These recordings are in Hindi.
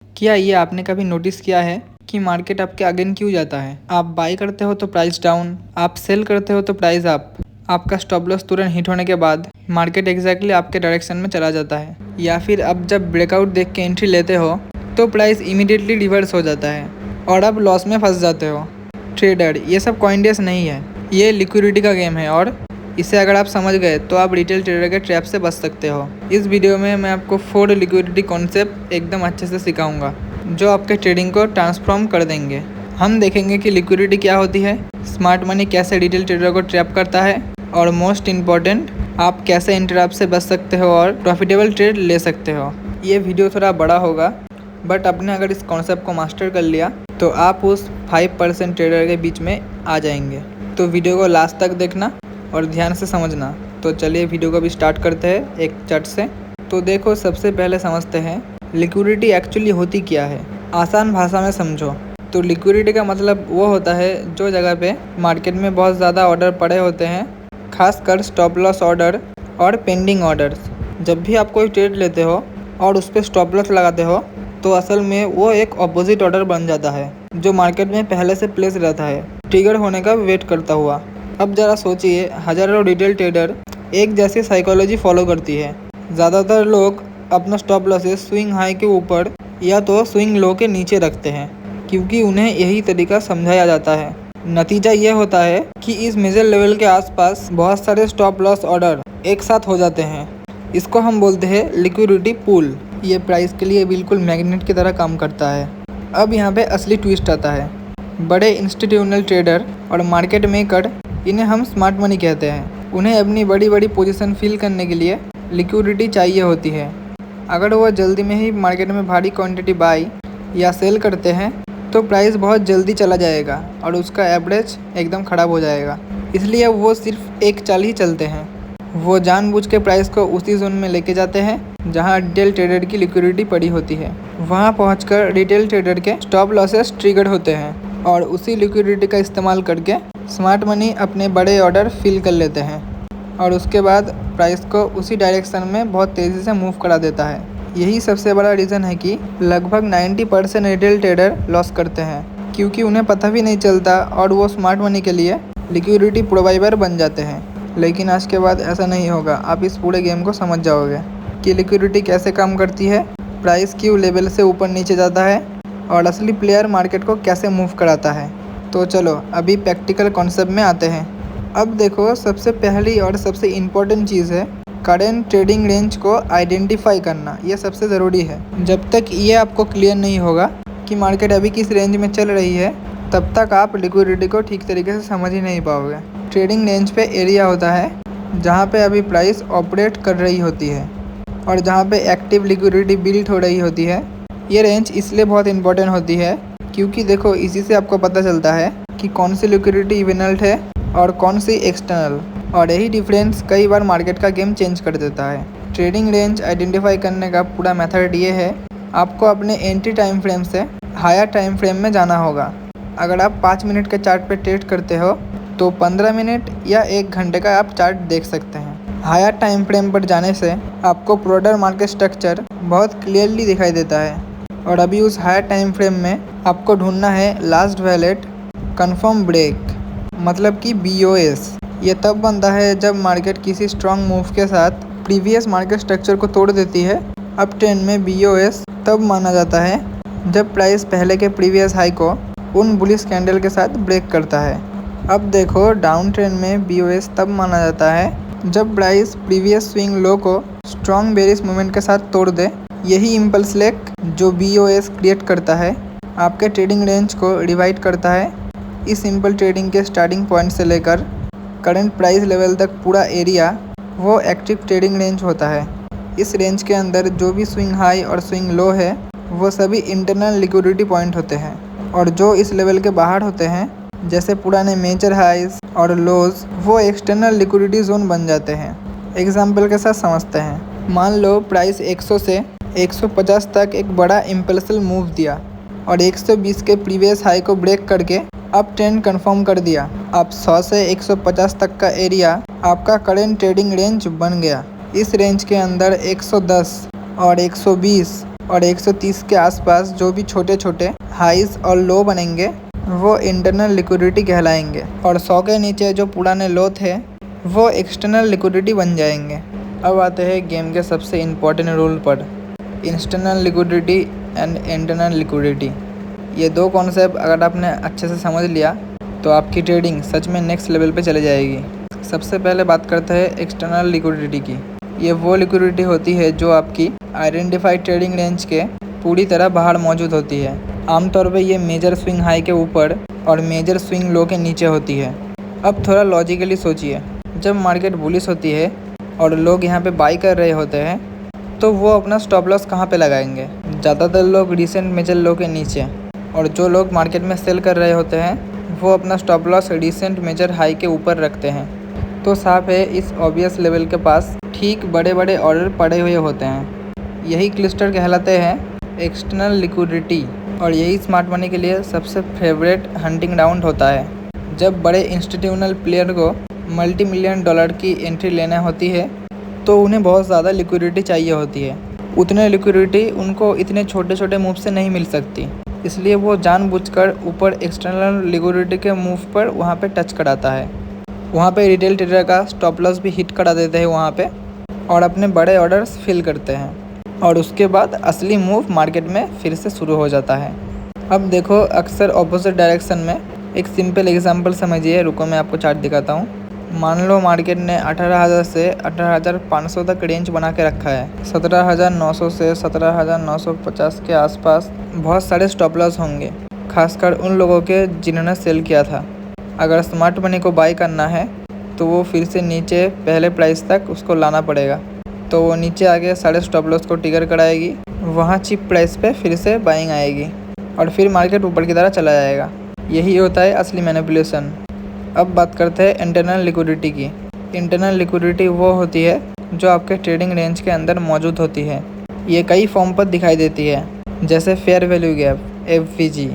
क्या ये आपने कभी नोटिस किया है कि मार्केट आपके अगेंस्ट क्यों जाता है? आप बाई करते हो तो प्राइस डाउन, आप सेल करते हो तो प्राइस अप। आपका स्टॉप लॉस तुरंत हिट होने के बाद मार्केट एग्जैक्टली आपके डायरेक्शन में चला जाता है। या फिर अब जब ब्रेकआउट देख के एंट्री लेते हो तो प्राइस इमीडिएटली रिवर्स हो जाता है और अब लॉस में फंस जाते हो। ट्रेडर, ये सब कॉइनडेस नहीं है, ये लिक्विडिटी का गेम है और इसे अगर आप समझ गए तो आप रिटेल ट्रेडर के ट्रैप से बच सकते हो। इस वीडियो में मैं आपको 4 लिक्विडिटी कॉन्सेप्ट एकदम अच्छे से सिखाऊंगा जो आपके ट्रेडिंग को ट्रांसफॉर्म कर देंगे। हम देखेंगे कि लिक्विडिटी क्या होती है, स्मार्ट मनी कैसे रिटेल ट्रेडर को ट्रैप करता है और मोस्ट इम्पॉर्टेंट आप कैसे इन ट्रैप से बच सकते हो और प्रॉफिटेबल ट्रेड ले सकते हो। ये वीडियो थोड़ा बड़ा होगा बट आपने अगर इस कॉन्सेप्ट को मास्टर कर लिया तो आप उस 5% ट्रेडर के बीच में आ जाएंगे। तो वीडियो को लास्ट तक देखना और ध्यान से समझना। तो चलिए वीडियो को भी स्टार्ट करते हैं एक चट से। तो देखो, सबसे पहले समझते हैं लिक्विडिटी एक्चुअली होती क्या है। आसान भाषा में समझो तो लिक्विडिटी का मतलब वो होता है जो जगह पे मार्केट में बहुत ज़्यादा ऑर्डर पड़े होते हैं, खासकर स्टॉप लॉस ऑर्डर और पेंडिंग ऑर्डर्स। जब भी आप कोई ट्रेड लेते हो और उस पर स्टॉप लॉस लगाते हो तो असल में वो एक अपोजिट ऑर्डर बन जाता है जो मार्केट में पहले से प्लेस रहता है, ट्रिगर होने का वेट करता हुआ। अब ज़रा सोचिए, हज़ारों रिटेल ट्रेडर एक जैसी साइकोलॉजी फॉलो करती है। ज़्यादातर लोग अपना स्टॉप लॉसेस स्विंग हाई के ऊपर या तो स्विंग लो के नीचे रखते हैं क्योंकि उन्हें यही तरीका समझाया जाता है। नतीजा ये होता है कि इस मेजर लेवल के आसपास बहुत सारे स्टॉप लॉस ऑर्डर एक साथ हो जाते हैं। इसको हम बोलते हैं लिक्विडिटी पूल। ये प्राइस के लिए बिल्कुल मैग्नेट की तरह काम करता है। अब यहाँ पे असली ट्विस्ट आता है। बड़े इंस्टीट्यूशनल ट्रेडर और मार्केट मेकर, इन्हें हम स्मार्ट मनी कहते हैं, उन्हें अपनी बड़ी बड़ी पोजीशन फिल करने के लिए लिक्विडिटी चाहिए होती है। अगर वो जल्दी में ही मार्केट में भारी क्वांटिटी बाई या सेल करते हैं तो प्राइस बहुत जल्दी चला जाएगा और उसका एवरेज एकदम ख़राब हो जाएगा। इसलिए वो सिर्फ एक चाल ही चलते हैं। वो जानबूझ के प्राइस को उसी जोन में लेके जाते हैं जहां रिटेल ट्रेडर की लिक्विडिटी पड़ी होती है। वहां पहुंचकर रिटेल ट्रेडर के स्टॉप लॉसेस ट्रिगर होते हैं और उसी लिक्विडिटी का इस्तेमाल करके स्मार्ट मनी अपने बड़े ऑर्डर फिल कर लेते हैं और उसके बाद प्राइस को उसी डायरेक्शन में बहुत तेज़ी से मूव करा देता है। यही सबसे बड़ा रीज़न है कि लगभग 90% रिटेल ट्रेडर लॉस करते हैं क्योंकि उन्हें पता भी नहीं चलता और वो स्मार्ट मनी के लिए लिक्विडिटी प्रोवाइडर बन जाते हैं। लेकिन आज के बाद ऐसा नहीं होगा। आप इस पूरे गेम को समझ जाओगे कि लिक्विडिटी कैसे काम करती है, प्राइस क्यों लेवल से ऊपर नीचे जाता है और असली प्लेयर मार्केट को कैसे मूव कराता है। तो चलो अभी प्रैक्टिकल कॉन्सेप्ट में आते हैं। अब देखो, सबसे पहली और सबसे इम्पोर्टेंट चीज़ है करेंट ट्रेडिंग रेंज को आइडेंटिफाई करना। ये सबसे ज़रूरी है। जब तक ये आपको क्लियर नहीं होगा कि मार्केट अभी किस रेंज में चल रही है तब तक आप लिक्विडिटी को ठीक तरीके से समझ ही नहीं पाओगे। ट्रेडिंग रेंज पे एरिया होता है जहाँ पे अभी प्राइस ऑपरेट कर रही होती है और जहाँ पे एक्टिव लिक्विडिटी बिल्ड हो रही होती है। ये रेंज इसलिए बहुत इंपॉर्टेंट होती है क्योंकि देखो, इसी से आपको पता चलता है कि कौन सी लिक्विडिटी इवेंट है और कौन सी एक्सटर्नल, और यही डिफरेंस कई बार मार्केट का गेम चेंज कर देता है। ट्रेडिंग रेंज आइडेंटिफाई करने का पूरा मेथड ये है, आपको अपने एंट्री टाइम फ्रेम से हायर टाइम फ्रेम में जाना होगा। अगर आप 5 मिनट के चार्ट पे ट्रेड करते हो तो 15 मिनट या 1 घंटे का आप चार्ट देख सकते हैं। हायर टाइम फ्रेम पर जाने से आपको ब्रॉडर मार्केट स्ट्रक्चर बहुत क्लियरली दिखाई देता है और अभी उस हायर टाइम फ्रेम में आपको ढूंढना है लास्ट वैलेट कंफर्म ब्रेक, मतलब कि BOS। ये तब बनता है जब मार्केट किसी स्ट्रॉन्ग मूव के साथ प्रीवियस मार्केट स्ट्रक्चर को तोड़ देती है। अप ट्रेंड में BOS तब माना जाता है जब प्राइस पहले के प्रीवियस हाई को उन बुलिश कैंडल के साथ ब्रेक करता है। अब देखो, डाउन ट्रेंड में BOS तब माना जाता है जब प्राइस प्रीवियस स्विंग लो को स्ट्रॉन्ग बेरिश मूवमेंट के साथ तोड़ दे। यही इम्पल्स लेग जो BOS क्रिएट करता है आपके ट्रेडिंग रेंज को डिवाइड करता है। इस सिंपल ट्रेडिंग के स्टार्टिंग पॉइंट से लेकर करंट प्राइस लेवल तक पूरा एरिया वो एक्टिव ट्रेडिंग रेंज होता है। इस रेंज के अंदर जो भी स्विंग हाई और स्विंग लो है वो सभी इंटरनल लिक्विडिटी पॉइंट होते हैं और जो इस लेवल के बाहर होते हैं जैसे पुराने मेजर हाइज और लोज, वो एक्सटर्नल लिक्विडिटी जोन बन जाते हैं। एग्जाम्पल के साथ समझते हैं। मान लो प्राइस 100 से 150 तक एक बड़ा इम्पल्सिव मूव दिया और 120 के प्रीवियस हाई को ब्रेक करके अप ट्रेंड कंफर्म कर दिया। अब 100 से 150 तक का एरिया आपका करेंट ट्रेडिंग रेंज बन गया। इस रेंज के अंदर 110 और 120 और 130 के आसपास जो भी छोटे छोटे हाईज और लो बनेंगे वो इंटरनल लिक्विडिटी कहलाएंगे, और 100 के नीचे जो पुराने लो थे वो एक्सटर्नल लिक्विडिटी बन जाएंगे। अब आते हैं गेम के सबसे इम्पोर्टेंट रूल पर, internal liquidity and internal liquidity. ये दो कॉन्सेप्ट अगर आपने अच्छे से समझ लिया तो आपकी ट्रेडिंग सच में नेक्स्ट लेवल पे चली जाएगी। सबसे पहले बात करते हैं एक्सटर्नल लिक्विडिटी की। ये वो लिक्विडिटी होती है जो आपकी आइडेंटिफाइड ट्रेडिंग रेंज के पूरी तरह बाहर मौजूद होती है। आमतौर पे ये मेजर स्विंग हाई के ऊपर और मेजर स्विंग लो के नीचे होती है। अब थोड़ा लॉजिकली सोचिए, जब मार्केट बुलिश होती है और लोग यहाँ पे बाई कर रहे होते हैं तो वो अपना स्टॉप लॉस कहाँ पे लगाएंगे? ज़्यादातर लोग रिसेंट मेजर लो के नीचे, और जो लोग मार्केट में सेल कर रहे होते हैं वो अपना stop loss recent major high के ऊपर रखते हैं। तो साफ है इस ऑब्वियस लेवल के पास ठीक बड़े बड़े ऑर्डर पड़े हुए होते हैं। यही क्लस्टर कहलाते हैं एक्सटर्नल लिक्विडिटी, और यही स्मार्ट मनी के लिए सबसे फेवरेट हंटिंग राउंड होता है। जब बड़े इंस्टीट्यूशनल प्लेयर को मल्टी मिलियन डॉलर की एंट्री लेना होती है तो उन्हें बहुत ज़्यादा लिक्विडिटी चाहिए होती है। उतने लिक्विडिटी उनको इतने छोटे छोटे मूव से नहीं मिल सकती, इसलिए वो जानबूझकर ऊपर एक्सटर्नल लिक्विडिटी के मूव पर वहाँ पे टच कराता है। वहाँ पे रिटेल ट्रेडर का स्टॉप लॉस भी हिट करा देते हैं वहाँ पे, और अपने बड़े ऑर्डर्स फिल करते हैं, और उसके बाद असली मूव मार्केट में फिर से शुरू हो जाता है। अब देखो अक्सर ऑपोजिट डायरेक्शन में एक सिंपल एग्जांपल समझिए। रुको मैं आपको चार्ट दिखाता हूँ। मान लो मार्केट ने 18,000 से 18,500 तक रेंज बना के रखा है। 17,900 से 17,950 के आसपास बहुत सारे स्टॉप लॉस होंगे, खासकर उन लोगों के जिन्होंने सेल किया था। अगर स्मार्ट मनी को बाई करना है तो वो फिर से नीचे पहले प्राइस तक उसको लाना पड़ेगा, तो वो नीचे आके सारे स्टॉप लॉस को ट्रिगर कराएगी, वहाँ चीप प्राइस पे फिर से बाइंग आएगी और फिर मार्केट ऊपर की तरह चला जाएगा। यही होता है असली मैनिपुलेशन। अब बात करते हैं इंटरनल लिक्विडिटी की। इंटरनल लिक्विडिटी वो होती है जो आपके ट्रेडिंग रेंज के अंदर मौजूद होती है। ये कई फॉर्म पर दिखाई देती है, जैसे फेयर वैल्यू गैप FVG,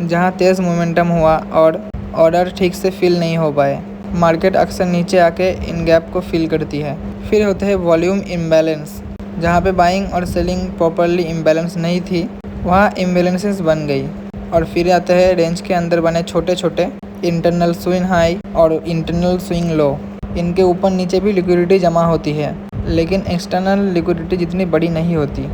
जहाँ तेज़ मोमेंटम हुआ और ऑर्डर ठीक से फिल नहीं हो पाए, मार्केट अक्सर नीचे आके इन गैप को फिल करती है। फिर होते हैं वॉल्यूम इम्बैलेंस, जहाँ पे बाइंग और सेलिंग प्रॉपरली इम्बैलेंस नहीं थी, वहाँ इम्बैलेंसेस बन गई। और फिर आते हैं रेंज के अंदर बने छोटे छोटे इंटरनल स्विंग हाई और इंटरनल स्विंग लो। इनके ऊपर नीचे भी लिक्विडिटी जमा होती है, लेकिन एक्सटर्नल लिक्विडिटी जितनी बड़ी नहीं होती।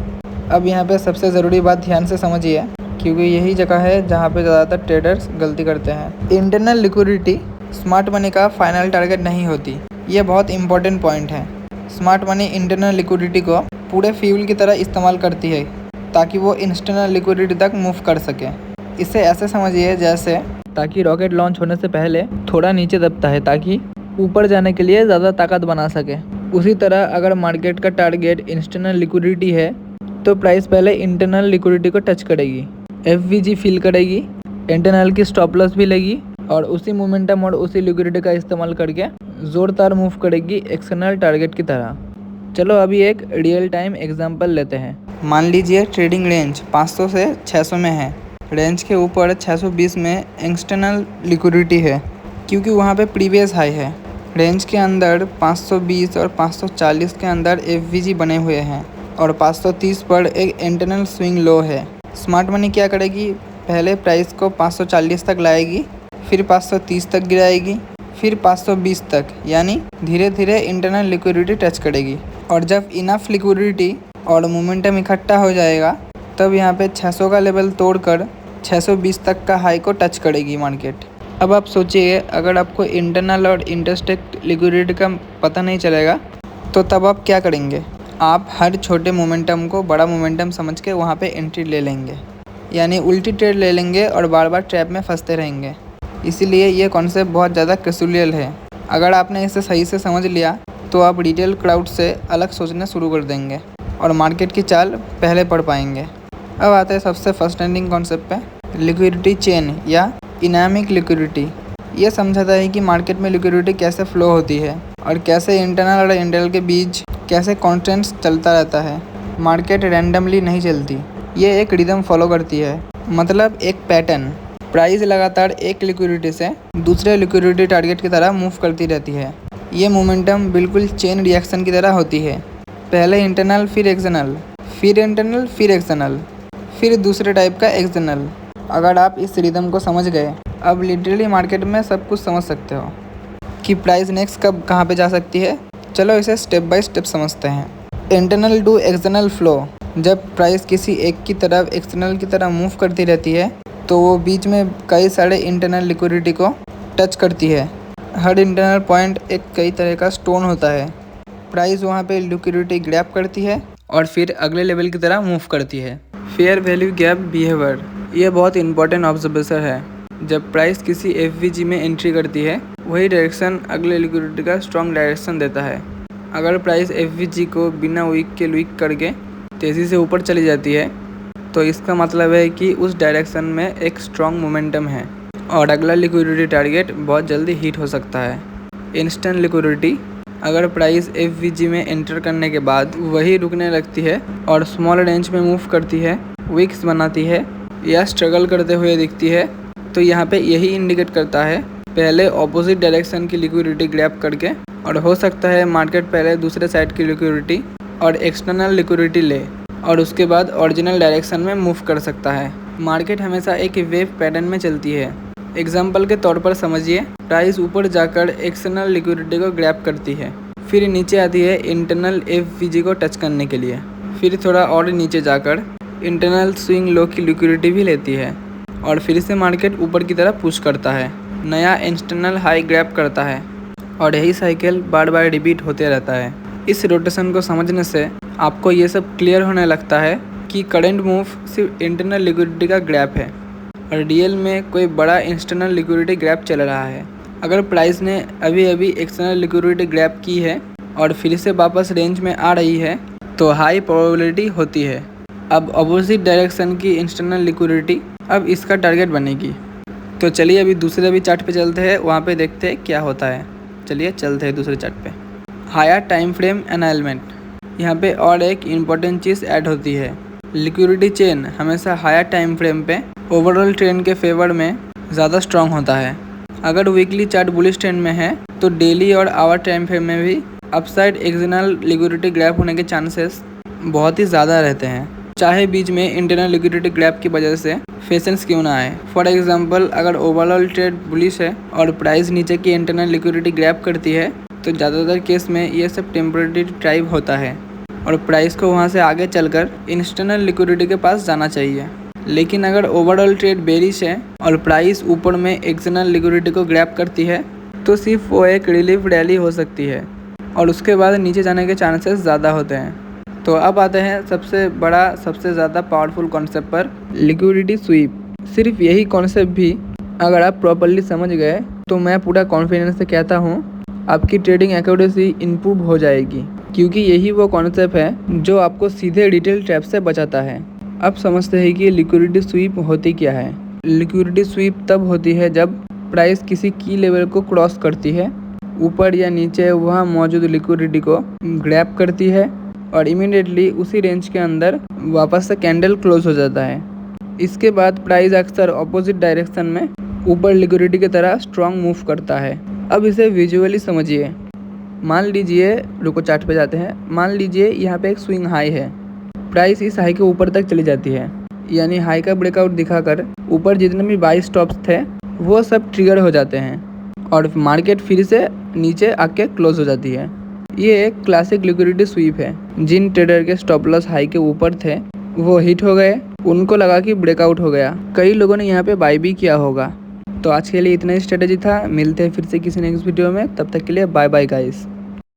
अब यहाँ पे सबसे ज़रूरी बात ध्यान से समझिए, क्योंकि यही जगह है जहाँ पे ज़्यादातर ट्रेडर्स गलती करते हैं। इंटरनल लिक्विडिटी स्मार्ट मनी का फाइनल टारगेट नहीं होती। ये बहुत इंपॉर्टेंट पॉइंट है। स्मार्ट मनी इंटरनल लिक्विडिटी को पूरे फ्यूल की तरह इस्तेमाल करती है ताकि वो एक्सटर्नल लिक्विडिटी तक मूव कर सके। इसे ऐसे समझिए जैसे ताकि रॉकेट लॉन्च होने से पहले थोड़ा नीचे दबता है ताकि ऊपर जाने के लिए ज़्यादा ताकत बना सके। उसी तरह अगर मार्केट का टारगेट एक्सटर्नल लिक्विडिटी है तो प्राइस पहले इंटरनल लिक्विडिटी को टच करेगी, FVG फिल करेगी, इंटरनल की स्टॉप लॉस भी लेगी और उसी मोमेंटम और उसी लिक्विडिटी का इस्तेमाल करके ज़ोरदार मूव करेगी एक्सटर्नल टारगेट की तरह। चलो अभी एक रियल टाइम एग्जांपल लेते हैं। मान लीजिए ट्रेडिंग रेंज 500 से 600 में है। रेंज के ऊपर 620 में एक्सटर्नल लिक्विडिटी है क्योंकि वहाँ पे प्रीवियस हाई है। रेंज के अंदर 520 और 540 के अंदर FVG बने हुए हैं और 530 पर एक इंटरनल स्विंग लो है। स्मार्ट मनी क्या करेगी, पहले प्राइस को 540 तक लाएगी, फिर 530 तक गिराएगी, फिर 520 तक, यानी धीरे धीरे इंटरनल लिक्विडिटी टच करेगी। और जब इनफ लिक्विडिटी और मोमेंटम इकट्ठा हो जाएगा तब यहाँ पे 600 का लेवल तोड़कर 620 तक का हाई को टच करेगी मार्केट। अब आप सोचिए अगर आपको इंटरनल और इंटरस्टेट लिक्विडिटी का पता नहीं चलेगा तो तब आप क्या करेंगे? आप हर छोटे मोमेंटम को बड़ा मोमेंटम समझ के वहाँ पे एंट्री ले लेंगे, यानी उल्टी ट्रेड ले लेंगे और बार बार ट्रैप में फंसते रहेंगे। इसीलिए ये कॉन्सेप्ट बहुत ज़्यादा क्रूशियल है। अगर आपने इसे सही से समझ लिया तो आप रिटेल क्राउड से अलग सोचना शुरू कर देंगे और मार्केट की चाल पहले पढ़ पाएंगे। अब आते हैं सबसे फर्स्टस्टैंडिंग कॉन्सेप्ट पे, लिक्विडिटी चेन या इनामिक लिक्विडिटी। ये समझाता है कि मार्केट में लिक्विडिटी कैसे फ्लो होती है और कैसे इंटरनल और इंटरनल के बीच कैसे कॉन्स्टेंट्स चलता रहता है। मार्केट रैंडमली नहीं चलती, ये एक रिदम फॉलो करती है, मतलब एक पैटर्न। प्राइस लगातार एक लिक्विडिटी से दूसरे लिक्विडिटी टारगेट की तरह मूव करती रहती है। ये मोमेंटम बिल्कुल चेन रिएक्शन की तरह होती है, पहले इंटरनल फिर एक्सटर्नल फिर इंटरनल, फिर एक्सटर्नल, फिर दूसरे टाइप का एक्सटर्नल। अगर आप इस रिदम को समझ गए, अब लिटरली मार्केट में सब कुछ समझ सकते हो कि प्राइस नेक्स्ट कब कहाँ पे जा सकती है। चलो इसे स्टेप बाय स्टेप समझते हैं। Internal to external flow. जब प्राइस किसी एक की तरफ एक्सटर्नल की तरह मूव करती रहती है तो वो बीच में कई सारे इंटरनल लिक्विडिटी को टच करती है। हर इंटरनल पॉइंट एक कई तरह का स्टोन होता है। प्राइस वहाँ पे लिक्विडिटी ग्रैब करती है और फिर अगले लेवल की तरह मूव करती है। फेयर वैल्यू गैप बिहेवियर, ये बहुत इंपॉर्टेंट ऑब्जर्वेशन है। जब प्राइस किसी एफवीजी में एंट्री करती है, वही डायरेक्शन अगले लिक्विडिटी का स्ट्रॉन्ग डायरेक्शन देता है। अगर प्राइस एफवीजी को बिना वीक के वीक करके तेज़ी से ऊपर चली जाती है तो इसका मतलब है कि उस डायरेक्शन में एक स्ट्रॉन्ग मोमेंटम है और अगला लिक्विडिटी टारगेट बहुत जल्दी हिट हो सकता है। इंस्टेंट लिक्विडिटी, अगर प्राइस एफवीजी में एंटर करने के बाद वही रुकने लगती है और स्मॉल रेंज में मूव करती है, विक्स बनाती है या स्ट्रगल करते हुए दिखती है, तो यहाँ पे यही इंडिकेट करता है पहले ऑपोजिट डायरेक्शन की लिक्विडिटी ग्रैब करके, और हो सकता है मार्केट पहले दूसरे साइड की लिक्विडिटी और एक्सटर्नल लिक्विडिटी ले और उसके बाद ओरिजिनल डायरेक्शन में मूव कर सकता है। मार्केट हमेशा एक वेव पैटर्न में चलती है। एग्जाम्पल के तौर पर समझिए, प्राइस ऊपर जाकर एक्सटर्नल लिक्विडिटी को ग्रैब करती है, फिर नीचे आती है इंटरनल एफवीजी को टच करने के लिए, फिर थोड़ा और नीचे जाकर इंटरनल स्विंग लो की लिक्विडिटी भी लेती है और फिर से मार्केट ऊपर की तरफ पुश करता है, नया एक्सटर्नल हाई ग्रैब करता है और यही साइकिल बार बार रिपीट होते रहता है। इस रोटेशन को समझने से आपको ये सब क्लियर होने लगता है कि करंट मूव सिर्फ इंटरनल लिक्विडिटी का ग्रैब है और रियल में कोई बड़ा एक्सटर्नल लिक्विडिटी ग्रैब चल रहा है। अगर प्राइस ने अभी अभी एक्सटर्नल लिक्विडिटी ग्रैब की है और फिर से वापस रेंज में आ रही है तो हाई प्रोबेबिलिटी होती है अब अपोजिट डायरेक्शन की एक्सटर्नल लिक्विडिटी अब इसका टारगेट बनेगी। तो चलिए अभी दूसरे भी चार्ट पे चलते हैं, वहाँ पे देखते हैं क्या होता है। चलिए चलते हैं दूसरे चार्ट पे। हायर टाइम फ्रेम एनालिमेंट, यहाँ पे और एक इम्पॉर्टेंट चीज़ ऐड होती है। लिक्विडिटी चेन हमेशा हायर टाइम फ्रेम पे ओवरऑल ट्रेंड के फेवर में ज़्यादा स्ट्रॉन्ग होता है। अगर वीकली चार्ट बुलिश ट्रेंड में है तो डेली और आवर टाइम फ्रेम में भी अपसाइड एक्सटर्नल लिक्विडिटी ग्रैब होने के चांसेस बहुत ही ज़्यादा रहते हैं, चाहे बीच में इंटरनल लिक्विडिटी ग्रैब की वजह से फेसेंस क्यों ना आए। फॉर एग्जांपल, अगर ओवरऑल ट्रेड बुलिश है और प्राइस नीचे की इंटरनल लिक्विडिटी ग्रैब करती है तो ज़्यादातर केस में ये सब टेम्परेरी टाइप होता है और प्राइस को वहाँ से आगे चलकर इंटरनल लिक्विडिटी के पास जाना चाहिए। लेकिन अगर ओवरऑल ट्रेड बेरिश है और प्राइस ऊपर में एक्सटर्नल लिक्विडिटी को ग्रैब करती है तो सिर्फ वो एक रिलीफ रैली हो सकती है और उसके बाद नीचे जाने के चांसेस ज़्यादा होते हैं। तो अब आते हैं सबसे बड़ा, सबसे ज़्यादा पावरफुल कॉन्सेप्ट पर, लिक्विडिटी स्वीप। सिर्फ यही कॉन्सेप्ट भी अगर आप प्रॉपरली समझ गए तो मैं पूरा कॉन्फिडेंस से कहता हूँ आपकी ट्रेडिंग एक्यूरेसी इम्प्रूव हो जाएगी, क्योंकि यही वो कॉन्सेप्ट है जो आपको सीधे रिटेल ट्रैप से बचाता है। अब समझते हैं कि लिक्विडिटी स्वीप होती क्या है। लिक्विडिटी स्वीप तब होती है जब प्राइस किसी की लेवल को क्रॉस करती है, ऊपर या नीचे वहाँ मौजूद लिक्विडिटी को ग्रैब करती है और इमीडिएटली उसी रेंज के अंदर वापस से कैंडल क्लोज हो जाता है। इसके बाद प्राइस अक्सर अपोजिट डायरेक्शन में ऊपर लिक्विडिटी की तरह स्ट्रॉन्ग मूव करता है। अब इसे विजुअली समझिए। मान लीजिए, रुको चार्ट पे जाते हैं, मान लीजिए यहाँ पे एक स्विंग हाई है, प्राइस इस हाई के ऊपर तक चली जाती है, यानी हाई का ब्रेकआउट दिखाकर ऊपर जितने भी बाई स्टॉप्स थे वो सब ट्रिगर हो जाते हैं और मार्केट फिर से नीचे आके क्लोज हो जाती है। ये एक क्लासिक लिक्विडिटी स्वीप है। जिन ट्रेडर के स्टॉप लॉस हाई के ऊपर थे वो हिट हो गए, उनको लगा कि ब्रेकआउट हो गया, कई लोगों ने यहाँ पे बाई भी किया होगा। तो आज के लिए इतना ही स्ट्रेटेजी था। मिलते हैं फिर से किसी नेक्स्ट वीडियो में, तब तक के लिए बाय बाय गाइस।